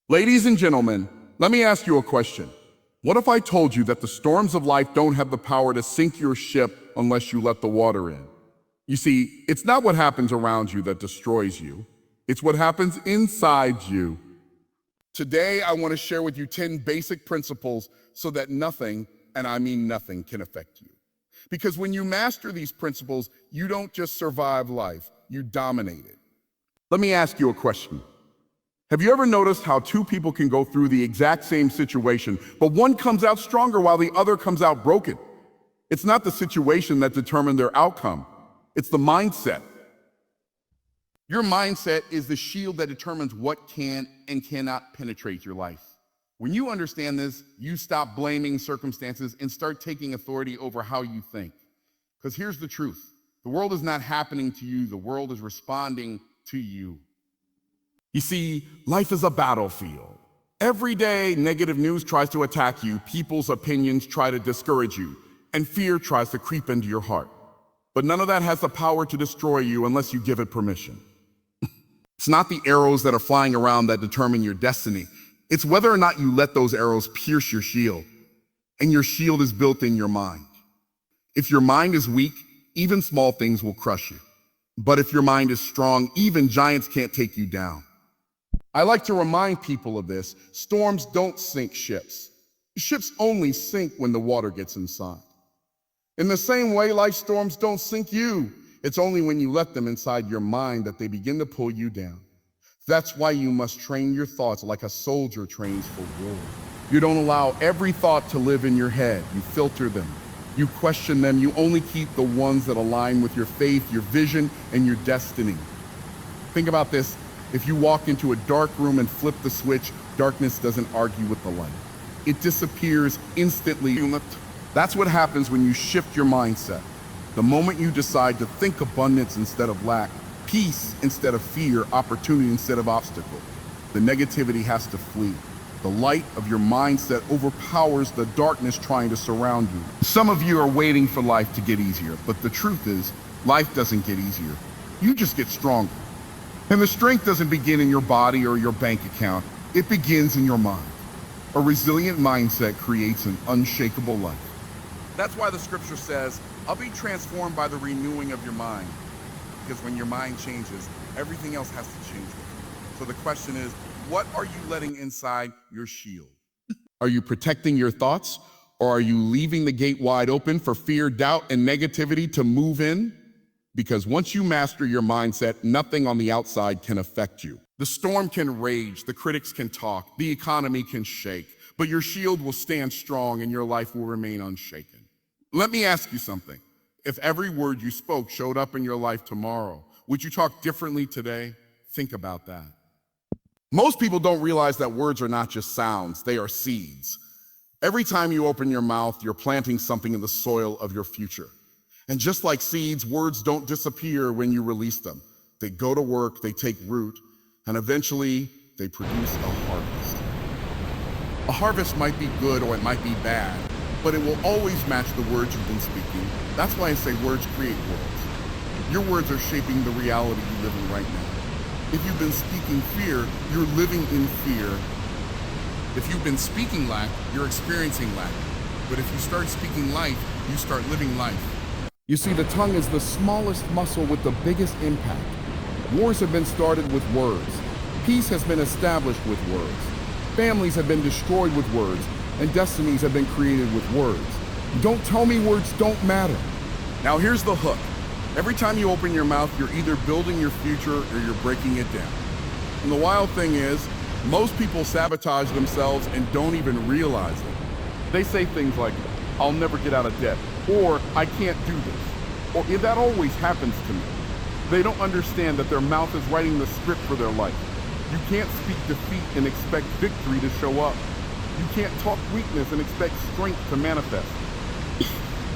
Ladies and gentlemen, let me ask you a question. What if I told you that the storms of life don't have the power to sink your ship unless you let the water in? You see, it's not what happens around you that destroys you. It's what happens inside you. Today, I want to share with you 10 basic principles so that nothing, and I mean nothing, can affect you. Because when you master these principles, you don't just survive life, you dominate it. Let me ask you a question. Have you ever noticed how two people can go through the exact same situation, but one comes out stronger while the other comes out broken? It's not the situation that determined their outcome. It's the mindset. Your mindset is the shield that determines what can and cannot penetrate your life. When you understand this, you stop blaming circumstances and start taking authority over how you think. Because here's the truth. The world is not happening to you. The world is responding to you. You see, life is a battlefield. Every day, negative news tries to attack you, people's opinions try to discourage you, and fear tries to creep into your heart. But none of that has the power to destroy you unless you give it permission. It's not the arrows that are flying around that determine your destiny. It's whether or not you let those arrows pierce your shield. And your shield is built in your mind. If your mind is weak, even small things will crush you. But if your mind is strong, even giants can't take you down. I like to remind people of this. Storms don't sink ships. Ships only sink when the water gets inside. In the same way, life storms don't sink you. It's only when you let them inside your mind that they begin to pull you down. That's why you must train your thoughts like a soldier trains for war. You don't allow every thought to live in your head. You filter them. You question them. You only keep the ones that align with your faith, your vision, and your destiny. Think about this. If you walk into a dark room and flip the switch, darkness doesn't argue with the light. It disappears instantly. That's what happens when you shift your mindset. The moment you decide to think abundance instead of lack, peace instead of fear, opportunity instead of obstacle, the negativity has to flee. The light of your mindset overpowers the darkness trying to surround you. Some of you are waiting for life to get easier, but the truth is, life doesn't get easier. You just get stronger. And the strength doesn't begin in your body or your bank account. It begins in your mind. A resilient mindset creates an unshakable life. That's why the scripture says, I'll be transformed by the renewing of your mind. Because when your mind changes, everything else has to change with it. So the question is, what are you letting inside your shield? Are you protecting your thoughts, or are you leaving the gate wide open for fear, doubt, and negativity to move in? Because once you master your mindset, nothing on the outside can affect you. The storm can rage, the critics can talk, the economy can shake, but your shield will stand strong and your life will remain unshaken. Let me ask you something. If every word you spoke showed up in your life tomorrow, would you talk differently today? Think about that. Most people don't realize that words are not just sounds, they are seeds. Every time you open your mouth, you're planting something in the soil of your future. And just like seeds, words don't disappear when you release them. They go to work, they take root, and eventually they produce a harvest. A harvest might be good or it might be bad, but it will always match the words you've been speaking. That's why I say words create worlds. Your words are shaping the reality you live in right now. If you've been speaking fear, you're living in fear. If you've been speaking lack, you're experiencing lack. But if you start speaking life, you start living life. You see, the tongue is the smallest muscle with the biggest impact. Wars have been started with words. Peace has been established with words. Families have been destroyed with words, and destinies have been created with words. Don't tell me words don't matter. Now here's the hook. Every time you open your mouth, you're either building your future or you're breaking it down. And the wild thing is, most people sabotage themselves and don't even realize it. They say things like, I'll never get out of debt, or I can't do this, or that always happens to me. They don't understand that their mouth is writing the script for their life. You can't speak defeat and expect victory to show up. You can't talk weakness and expect strength to manifest.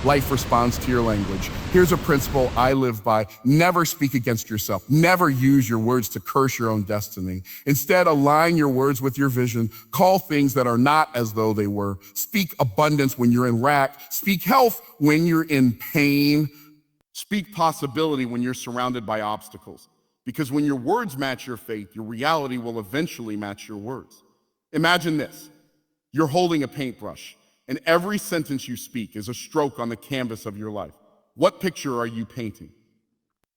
Life responds to your language. Here's a principle I live by. Never speak against yourself. Never use your words to curse your own destiny. Instead, align your words with your vision. Call things that are not as though they were. Speak abundance when you're in lack. Speak health when you're in pain. Speak possibility when you're surrounded by obstacles. Because when your words match your faith, your reality will eventually match your words. Imagine this. You're holding a paintbrush, and every sentence you speak is a stroke on the canvas of your life. What picture are you painting?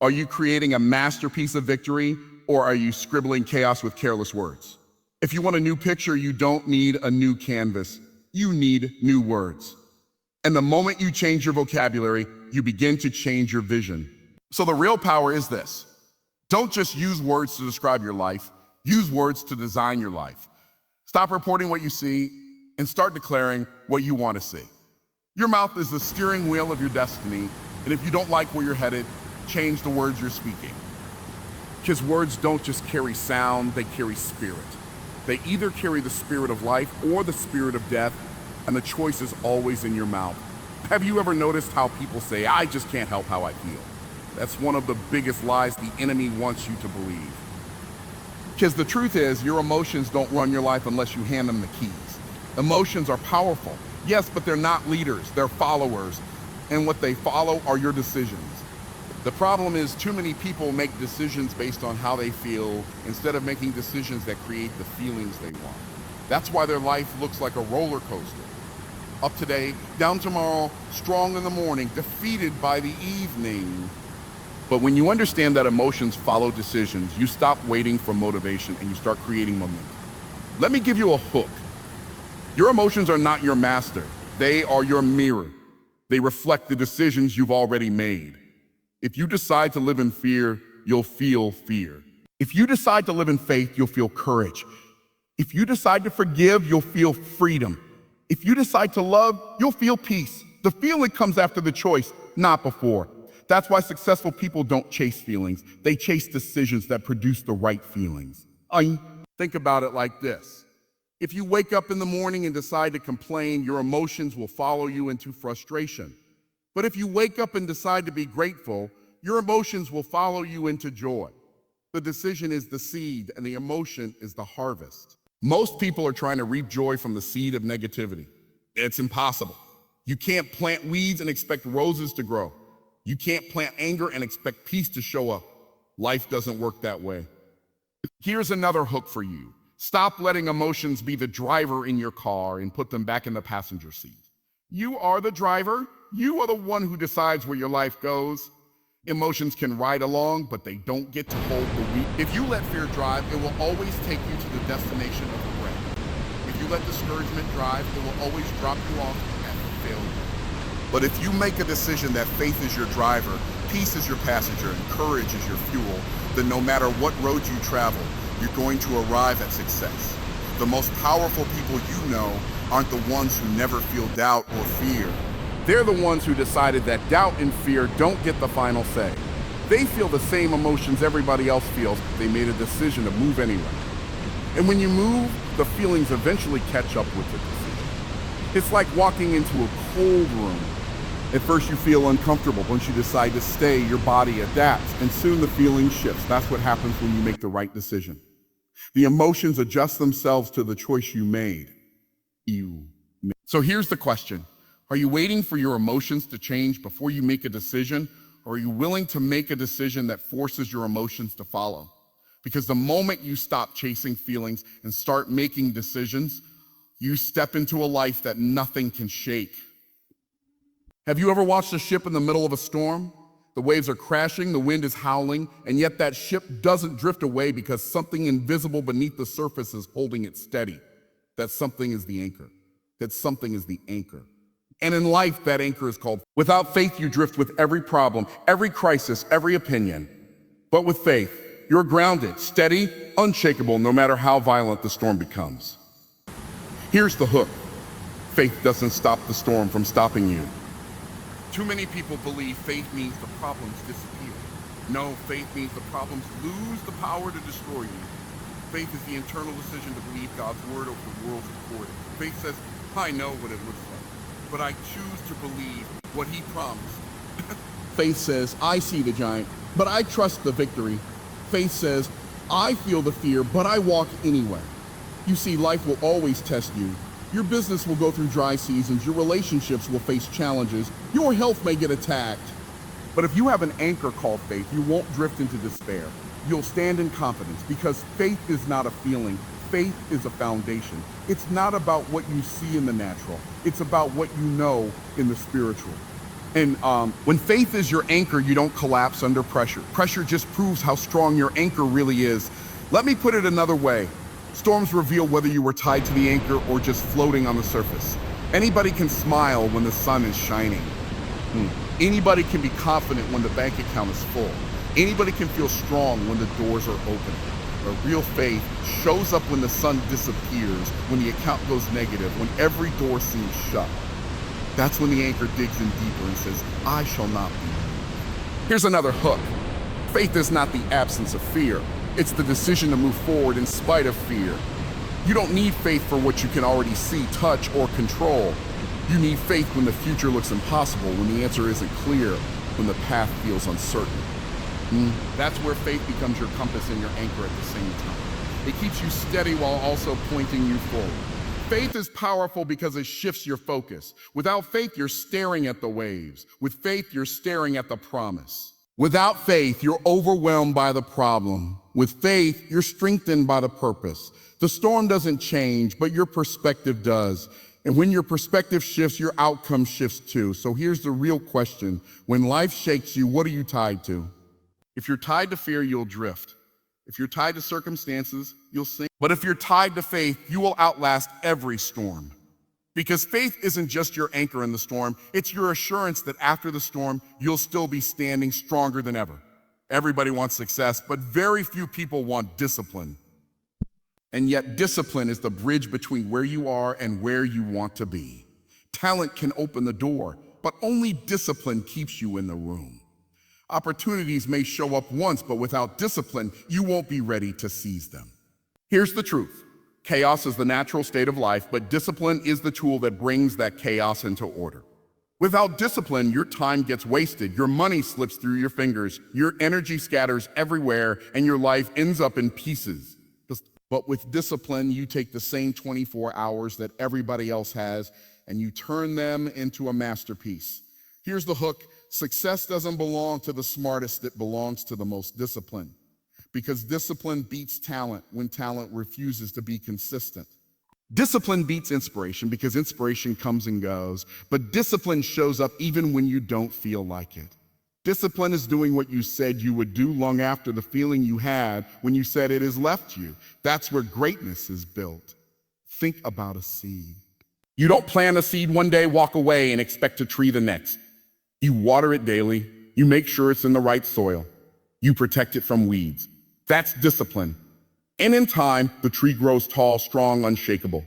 Are you creating a masterpiece of victory, or are you scribbling chaos with careless words? If you want a new picture, you don't need a new canvas. You need new words. And the moment you change your vocabulary, you begin to change your vision. So the real power is this. Don't just use words to describe your life. Use words to design your life. Stop reporting what you see and start declaring what you want to see. Your mouth is the steering wheel of your destiny, and if you don't like where you're headed, change the words you're speaking. Because words don't just carry sound, they carry spirit. They either carry the spirit of life or the spirit of death, and the choice is always in your mouth. Have you ever noticed how people say, I just can't help how I feel? That's one of the biggest lies the enemy wants you to believe. Because the truth is, your emotions don't run your life unless you hand them the keys. Emotions are powerful, yes, but they're not leaders, they're followers. And what they follow are your decisions. The problem is too many people make decisions based on how they feel instead of making decisions that create the feelings they want. That's why their life looks like a roller coaster. Up today, down tomorrow, strong in the morning, defeated by the evening. But when you understand that emotions follow decisions, you stop waiting for motivation and you start creating momentum. Let me give you a hook. Your emotions are not your master. They are your mirror. They reflect the decisions you've already made. If you decide to live in fear, you'll feel fear. If you decide to live in faith, you'll feel courage. If you decide to forgive, you'll feel freedom. If you decide to love, you'll feel peace. The feeling comes after the choice, not before. That's why successful people don't chase feelings. They chase decisions that produce the right feelings. Think about it like this. If you wake up in the morning and decide to complain, your emotions will follow you into frustration. But if you wake up and decide to be grateful, your emotions will follow you into joy. The decision is the seed and the emotion is the harvest. Most people are trying to reap joy from the seed of negativity. It's impossible. You can't plant weeds and expect roses to grow. You can't plant anger and expect peace to show up. Life doesn't work that way. Here's another hook for you. Stop letting emotions be the driver in your car and put them back in the passenger seat. You are the driver. You are the one who decides where your life goes. Emotions can ride along, but they don't get to hold the wheel. If you let fear drive, it will always take you to the destination of regret. If you let discouragement drive, it will always drop you off at failure. But if you make a decision that faith is your driver, peace is your passenger, and courage is your fuel, then no matter what road you travel, you're going to arrive at success. The most powerful people you know aren't the ones who never feel doubt or fear. They're the ones who decided that doubt and fear don't get the final say. They feel the same emotions everybody else feels. They made a decision to move anyway. And when you move, the feelings eventually catch up with the decision. It's like walking into a cold room. At first you feel uncomfortable. Once you decide to stay, your body adapts, and soon the feeling shifts. That's what happens when you make the right decision. The emotions adjust themselves to the choice you made. So here's the question. Are you waiting for your emotions to change before you make a decision, or are you willing to make a decision that forces your emotions to follow? Because the moment you stop chasing feelings and start making decisions, you step into a life that nothing can shake. Have you ever watched a ship in the middle of a storm? The waves are crashing, the wind is howling, and yet that ship doesn't drift away because something invisible beneath the surface is holding it steady. That something is the anchor. That something is the anchor. And in life, that anchor is called. Without faith, you drift with every problem, every crisis, every opinion. But with faith, you're grounded, steady, unshakable, no matter how violent the storm becomes. Here's the hook. Faith doesn't stop the storm from stopping you. Too many people believe faith means the problems disappear. No, faith means the problems lose the power to destroy you. Faith is the internal decision to believe God's word over the world's recorded. Faith says, I know what it looks like, but I choose to believe what he promised. Faith says, I see the giant, but I trust the victory. Faith says, I feel the fear, but I walk anyway. You see, life will always test you. Your business will go through dry seasons, your relationships will face challenges, your health may get attacked. But if you have an anchor called faith, you won't drift into despair. You'll stand in confidence because faith is not a feeling. faith is a foundation. It's not about what you see in the natural. It's about what you know in the spiritual. And when faith is your anchor, you don't collapse under pressure. Pressure just proves how strong your anchor really is. Let me put it another way. Storms reveal whether you were tied to the anchor or just floating on the surface. Anybody can smile when the sun is shining. Anybody can be confident when the bank account is full. Anybody can feel strong when the doors are open. But real faith shows up when the sun disappears, when the account goes negative, when every door seems shut. That's when the anchor digs in deeper and says, I shall not be moved. Here's another hook. Faith is not the absence of fear. It's the decision to move forward in spite of fear. You don't need faith for what you can already see, touch, or control. You need faith when the future looks impossible, when the answer isn't clear, when the path feels uncertain. That's where faith becomes your compass and your anchor at the same time. It keeps you steady while also pointing you forward. Faith is powerful because it shifts your focus. Without faith, you're staring at the waves. With faith, you're staring at the promise. Without faith, you're overwhelmed by the problem. With faith, you're strengthened by the purpose. The storm doesn't change, but your perspective does. And when your perspective shifts, your outcome shifts too. So here's the real question. When life shakes you, what are you tied to? If you're tied to fear, you'll drift. If you're tied to circumstances, you'll sink. But if you're tied to faith, you will outlast every storm. Because faith isn't just your anchor in the storm, it's your assurance that after the storm, you'll still be standing stronger than ever. Everybody wants success, but very few people want discipline. And yet discipline is the bridge between where you are and where you want to be. Talent can open the door, but only discipline keeps you in the room. Opportunities may show up once, but without discipline, you won't be ready to seize them. Here's the truth. Chaos is the natural state of life, but discipline is the tool that brings that chaos into order. Without discipline, your time gets wasted, your money slips through your fingers, your energy scatters everywhere, and your life ends up in pieces. But with discipline, you take the same 24 hours that everybody else has, and you turn them into a masterpiece. Here's the hook. Success doesn't belong to the smartest, it belongs to the most disciplined. Because discipline beats talent when talent refuses to be consistent. Discipline beats inspiration because inspiration comes and goes, but discipline shows up even when you don't feel like it. Discipline is doing what you said you would do long after the feeling you had when you said it has left you. That's where greatness is built. Think about a seed. You don't plant a seed one day, walk away, and expect a tree the next. You water it daily, you make sure it's in the right soil, you protect it from weeds. That's discipline. And in time, the tree grows tall, strong, unshakable.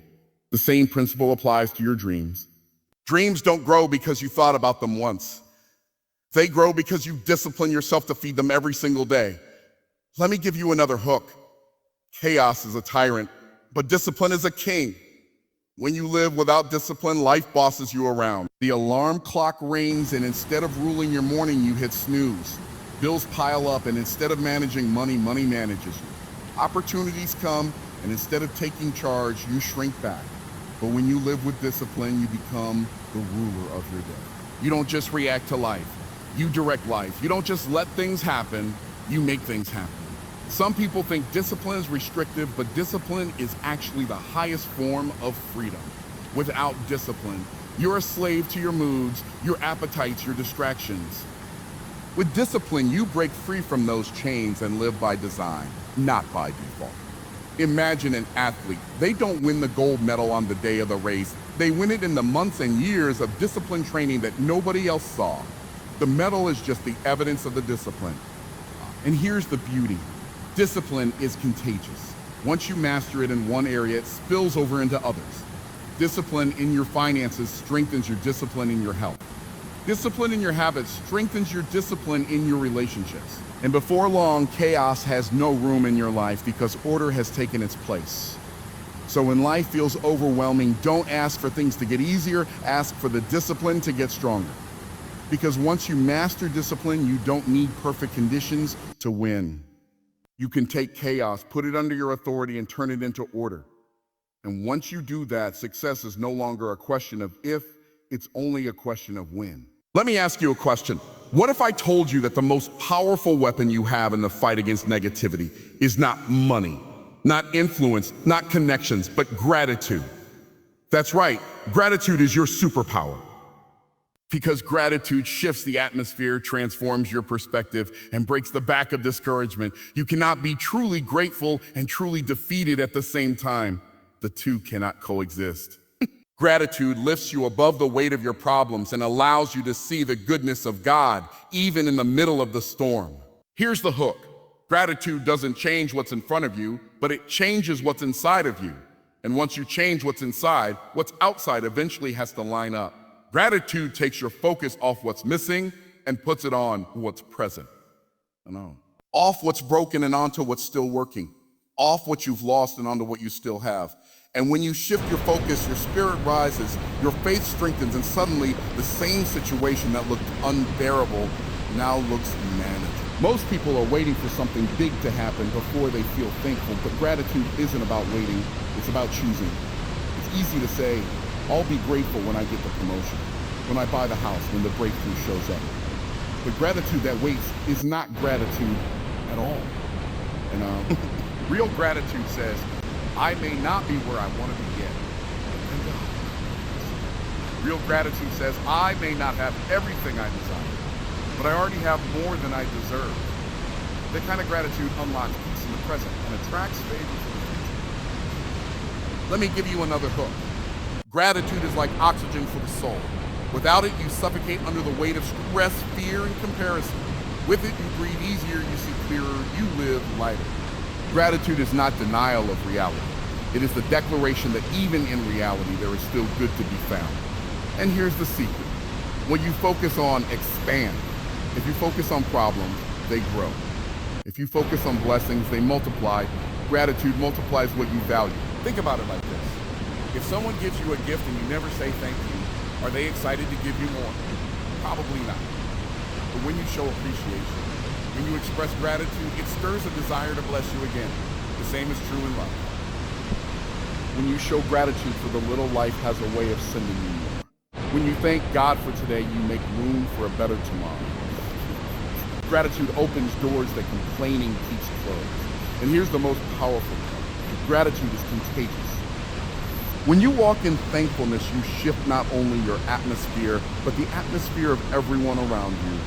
The same principle applies to your dreams. Dreams don't grow because you thought about them once. They grow because you discipline yourself to feed them every single day. Let me give you another hook. Chaos is a tyrant, but discipline is a king. When you live without discipline, life bosses you around. The alarm clock rings, and instead of ruling your morning, you hit snooze. Bills pile up, and instead of managing money, money manages you. Opportunities come, and instead of taking charge, you shrink back. But when you live with discipline, you become the ruler of your day. You don't just react to life, you direct life. You don't just let things happen, you make things happen. Some people think discipline is restrictive, but discipline is actually the highest form of freedom. Without discipline, you're a slave to your moods, your appetites, your distractions. With discipline, you break free from those chains and live by design, not by default. Imagine an athlete. They don't win the gold medal on the day of the race. They win it in the months and years of disciplined training that nobody else saw. The medal is just the evidence of the discipline. And here's the beauty. Discipline is contagious. Once you master it in one area, it spills over into others. Discipline in your finances strengthens your discipline in your health. Discipline in your habits strengthens your discipline in your relationships. And before long, chaos has no room in your life because order has taken its place. So when life feels overwhelming, don't ask for things to get easier, ask for the discipline to get stronger. Because once you master discipline, you don't need perfect conditions to win. You can take chaos, put it under your authority, and turn it into order. And once you do that, success is no longer a question of if, it's only a question of when. Let me ask you a question. What if I told you that the most powerful weapon you have in the fight against negativity is not money, Not influence, not connections, but gratitude. That's right, gratitude is your superpower. Because gratitude shifts the atmosphere, transforms your perspective, and breaks the back of discouragement. You cannot be truly grateful and truly defeated at the same time. The two cannot coexist. Gratitude lifts you above the weight of your problems and allows you to see the goodness of God, even in the middle of the storm. Here's the hook. Gratitude doesn't change what's in front of you, but it changes what's inside of you. And once you change what's inside, what's outside eventually has to line up. Gratitude takes your focus off what's missing and puts it on what's present. Off what's broken and onto what's still working. Off what you've lost and onto what you still have. And when you shift your focus, your spirit rises, your faith strengthens, and suddenly the same situation that looked unbearable now looks manageable. Most people are waiting for something big to happen before they feel thankful, but gratitude isn't about waiting, it's about choosing. It's easy to say, I'll be grateful when I get the promotion, when I buy the house, when the breakthrough shows up. But gratitude that waits is not gratitude at all. And real gratitude says, I may not be where I want to be yet, but God. Real gratitude says, I may not have everything I desire, but I already have more than I deserve. That kind of gratitude unlocks peace in the present and attracts favor for the future. Let me give you another hook. Gratitude is like oxygen for the soul. Without it, you suffocate under the weight of stress, fear, and comparison. With it, you breathe easier, you see clearer, you live lighter. Gratitude is not denial of reality. It is the declaration that even in reality, there is still good to be found. And here's the secret. When you focus on expand, if you focus on problems, they grow. If you focus on blessings, they multiply. Gratitude multiplies what you value. Think about it like this. If someone gives you a gift and you never say thank you, are they excited to give you more? Probably not. But when you show appreciation, when you express gratitude, it stirs a desire to bless you again. The same is true in love. When you show gratitude for the little, life has a way of sending you more. When you thank God for today, you make room for a better tomorrow. Gratitude opens doors that complaining keeps closed. And here's the most powerful part. Gratitude is contagious. When you walk in thankfulness, you shift not only your atmosphere, but the atmosphere of everyone around you.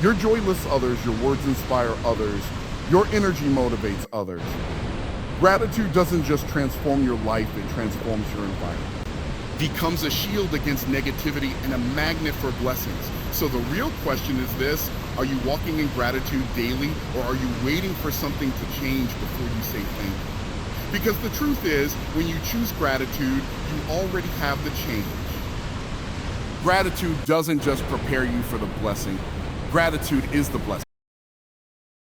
Your joy lifts others, your words inspire others, your energy motivates others. Gratitude doesn't just transform your life, it transforms your environment. Becomes a shield against negativity and a magnet for blessings. So the real question is this, are you walking in gratitude daily, or are you waiting for something to change before you say thank you? Because the truth is, when you choose gratitude, you already have the change. Gratitude doesn't just prepare you for the blessing. Gratitude is the blessing.